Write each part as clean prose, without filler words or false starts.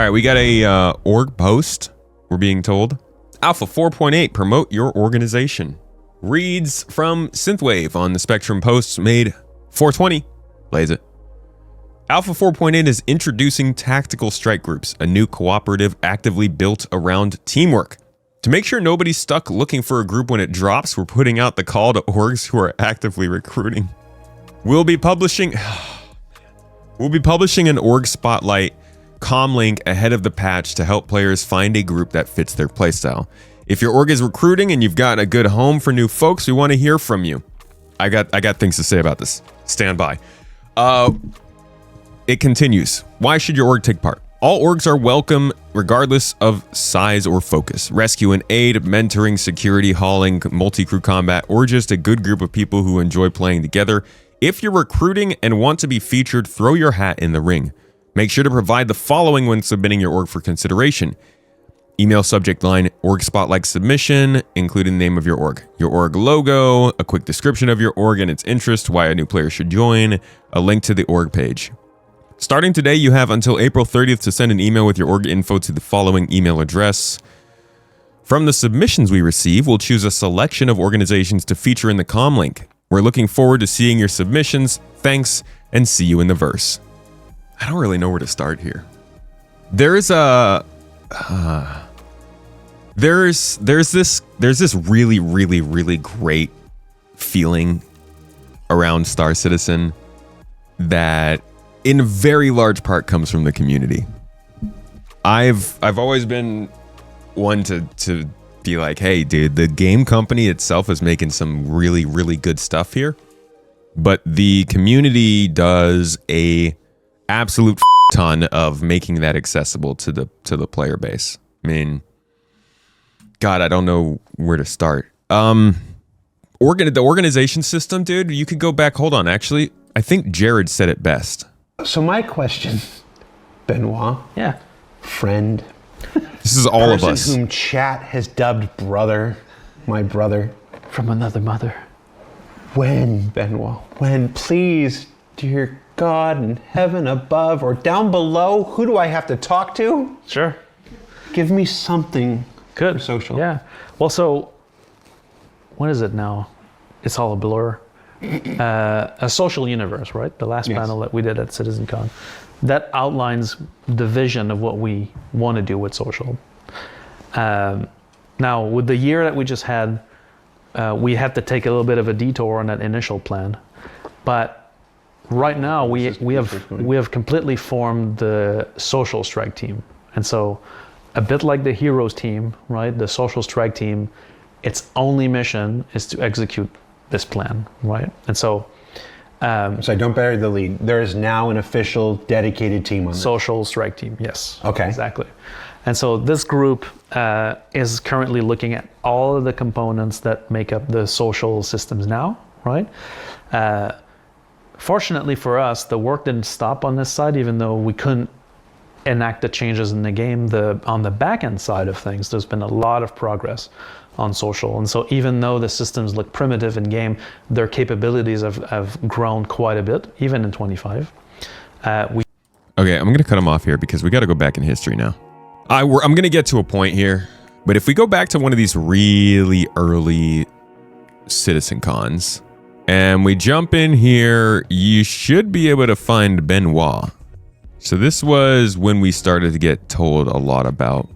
All right, we got a org post, we're being told. Alpha 4.8, promote your organization. Reads from Synthwave on the Spectrum posts made 420. Plays it. Alpha 4.8 is introducing tactical strike groups, a new cooperative actively built around teamwork. To make sure nobody's stuck looking for a group when it drops, we're putting out the call to orgs who are actively recruiting. We'll be publishing an org spotlight comm link ahead of the patch to help players find a group that fits their playstyle. If your org is recruiting and you've got a good home for new folks, we want to hear from you. I got things to say about this. Stand by. It continues. Why should your org take part? All orgs are welcome regardless of size or focus. Rescue and aid, mentoring, security, hauling, multi-crew combat, or just a good group of people who enjoy playing together. If you're recruiting and want to be featured, throw your hat in the ring. Make sure to provide the following when submitting your org for consideration. Email subject line, org spotlight submission, including the name of your org logo, a quick description of your org and its interest, why a new player should join, a link to the org page. Starting today, you have until April 30th to send an email with your org info to the following email address. From the submissions we receive, we'll choose a selection of organizations to feature in the comm link. We're looking forward to seeing your submissions. Thanks, and see you in the verse. I don't really know where to start here. There's this really great feeling around Star Citizen that in very large part comes from the community. I've always been one to be like, hey dude, the game company itself is making some really good stuff here, but the community does a absolute ton of making that accessible to the player base. I mean, God, I don't know where to start. The organization system, dude, you could go back. Hold on, actually, I think Jared said it best. So my question, Benoit, friend, this is all of us, person whom chat has dubbed brother, my brother from another mother. When, Benoit, when, please, dear God in heaven above or down below, who do I have to talk to? Sure. Give me something good for social. Yeah. Well, so what is it now? It's all a blur. A social universe, right? The last panel that we did at CitizenCon. That outlines the vision of what we want to do with social. Now, with the year that we just had, we had to take a little bit of a detour on that initial plan. But right now, we have completely formed the social strike team. And so, a bit like the heroes team, right? The social strike team, its only mission is to execute this plan, right? And so, so don't bury the lead. There is now an official dedicated team on this. Social strike team, yes. Okay. Exactly. And so this group is currently looking at all of the components that make up the social systems now, right? Fortunately for us, the work didn't stop on this side, even though we couldn't enact the changes in the game. On the back end side of things, there's been a lot of progress on social. And so even though the systems look primitive in game, their capabilities have grown quite a bit, even in 25. Okay, I'm going to cut him off here because we got to go back in history now. I'm going to get to a point here, but if we go back to one of these really early Citizen Cons and we jump in here, you should be able to find Benoit. So this was when we started to get told a lot about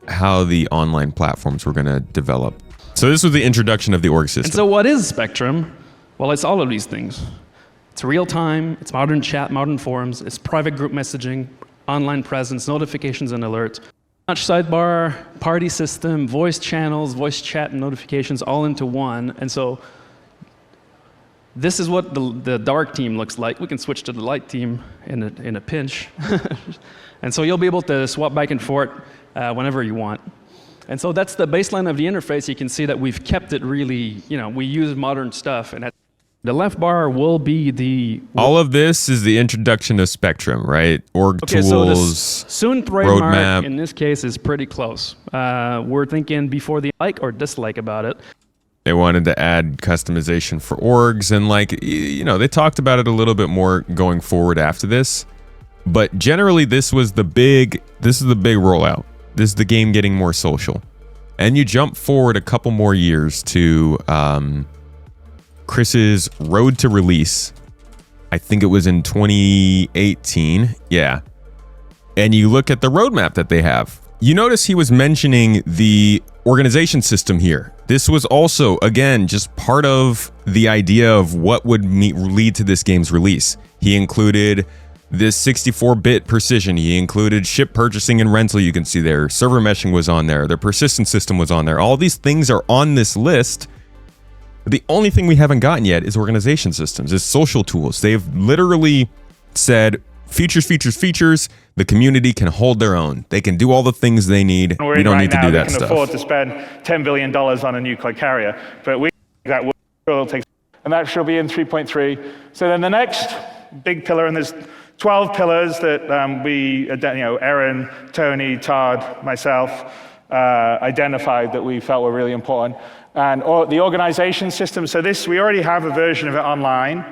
how the online platforms were going to develop. So this was the introduction of the org system. And so what is Spectrum? Well, it's all of these things. It's real time, it's modern chat, modern forums, it's private group messaging, online presence, notifications and alerts, Launch sidebar, party system, voice channels, voice chat and notifications all into one. And so this is what the dark team looks like. We can switch to the light team in a pinch. And so you'll be able to swap back and forth whenever you want. And so that's the baseline of the interface. You can see that we've kept it really, we use modern stuff. And the left bar will be the... All of this is the introduction of Spectrum, right? Org tools, so the soon trademark roadmap. In this case is pretty close. We're thinking before the like or dislike about it. They wanted to add customization for orgs and they talked about it a little bit more going forward after this. But generally, this is the big rollout. This is the game getting more social. And you jump forward a couple more years to Chris's road to release. I think it was in 2018. Yeah. And you look at the roadmap that they have. You notice he was mentioning the organization system here. This was also, again, just part of the idea of what would lead to this game's release. He included this 64-bit precision. He included ship purchasing and rental, you can see there. Server meshing was on there. Their persistent system was on there. All these things are on this list. But the only thing we haven't gotten yet is organization systems, is social tools. They've literally said, features. The community can hold their own. They can do all the things they need. We don't need to do that stuff. We can afford to spend $10 billion on a nuclear carrier, but that will take, and that shall be in 3.3. So then the next big pillar, and there's 12 pillars that Aaron, Tony, Todd, myself identified that we felt were really important. And the organization system, so this, we already have a version of it online,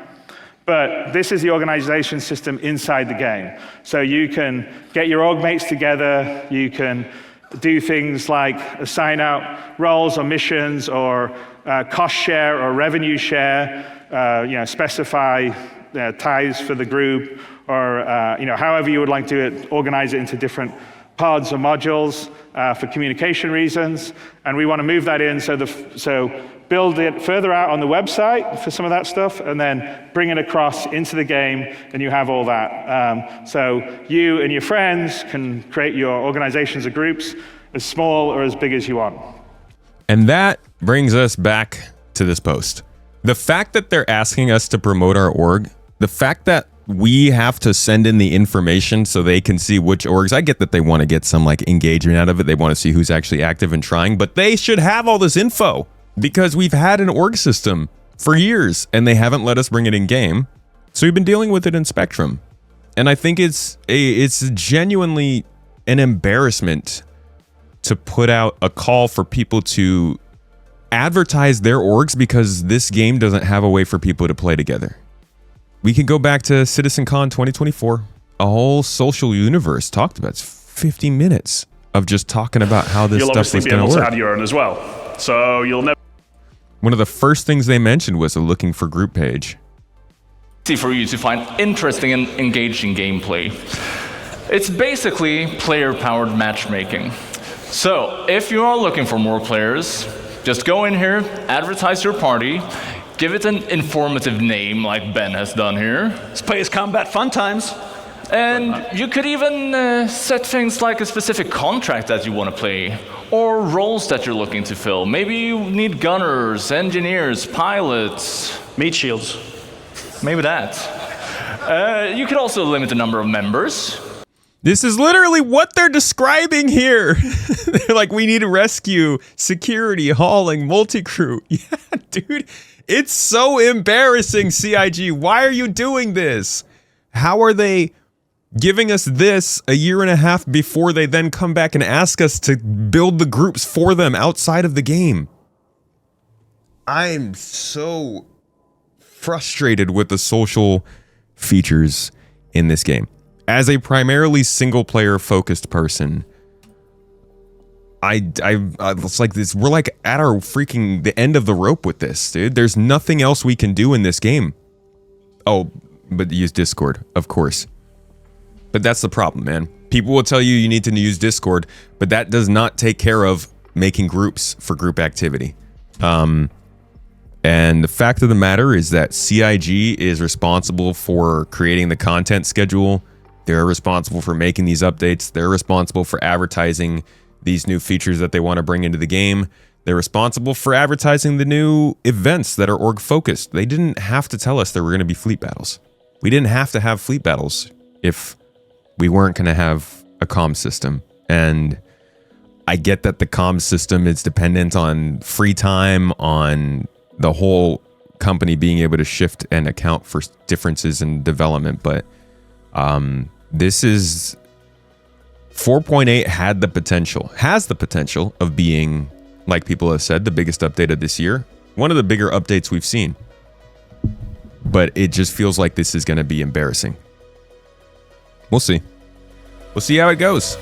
but this is the organization system inside the game. So you can get your org mates together, you can do things like assign out roles or missions or cost share or revenue share, specify ties for the group, or however you would like to organize it into different pods or modules for communication reasons. And we want to move that in so build it further out on the website for some of that stuff, and then bring it across into the game, and you have all that. So you and your friends can create your organizations or groups as small or as big as you want. And that brings us back to this post. The fact that they're asking us to promote our org, the fact that we have to send in the information so they can see which orgs. I get that they want to get some like engagement out of it. They want to see who's actually active and trying, but they should have all this info because we've had an org system for years and they haven't let us bring it in game. So we've been dealing with it in Spectrum. And I think it's genuinely an embarrassment to put out a call for people to advertise their orgs because this game doesn't have a way for people to play together. We can go back to CitizenCon 2024. A whole social universe talked about. It's 50 minutes of just talking about how this stuff was going to work. You'll obviously be able to add your own as well. So you'll never... One of the first things they mentioned was a looking for group page. Easy for you to find interesting and engaging gameplay. It's basically player-powered matchmaking. So if you are looking for more players, just go in here, advertise your party, give it an informative name like Ben has done here. Space Combat Fun Times. And you could even set things like a specific contract that you want to play, or roles that you're looking to fill. Maybe you need gunners, engineers, pilots. Meat shields. Maybe that. You could also limit the number of members. This is literally what they're describing here. They're like, we need rescue, security, hauling, multi-crew. Yeah, dude. It's so embarrassing, CIG. Why are you doing this? How are they giving us this a year and a half before they then come back and ask us to build the groups for them outside of the game? I'm so frustrated with the social features in this game. As a primarily single-player focused person, it's like this. We're like at our the end of the rope with this, dude. There's nothing else we can do in this game. Oh, but use Discord, of course. But that's the problem, man. People will tell you need to use Discord, but that does not take care of making groups for group activity. And the fact of the matter is that CIG is responsible for creating the content schedule. They're responsible for making these updates. They're responsible for advertising these new features that they want to bring into the game. They're responsible for advertising the new events that are org focused. They didn't have to tell us there were going to be fleet battles. We didn't have to have fleet battles if we weren't going to have a comm system. And I get that the comm system is dependent on free time, on the whole company being able to shift and account for differences in development, but this is 4.8 has the potential of being, like people have said, the biggest update of this year. One of the bigger updates we've seen. But it just feels like this is going to be embarrassing. We'll see. We'll see how it goes.